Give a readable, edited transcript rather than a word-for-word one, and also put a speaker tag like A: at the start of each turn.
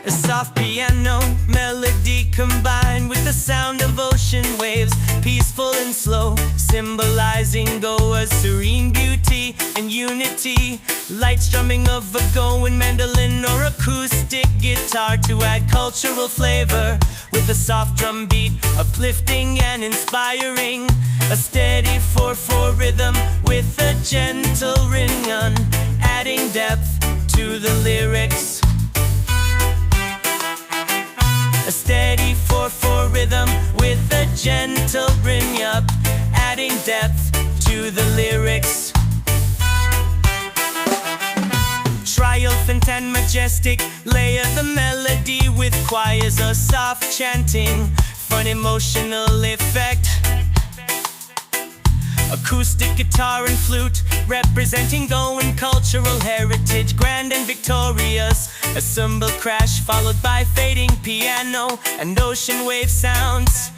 A: A soft piano melody combined with the sound of ocean waves, peaceful and slow, symbolizing Goa's serene beauty and unity. Light strumming of a Goan mandolin or acoustic guitar to add cultural flavor, with a soft drum beat, uplifting and inspiring. A steady 4/4 rhythm with a gentle ring on, adding depth to the lyrics. A steady 4/4 rhythm with a gentle bring up, adding depth to the lyrics. Triumphant and majestic, layer the melody with choirs of soft chanting for an emotional effect. Acoustic guitar and flute, representing Goan cultural heritage, grand and victorious. A cymbal crash followed by fading piano and ocean wave sounds.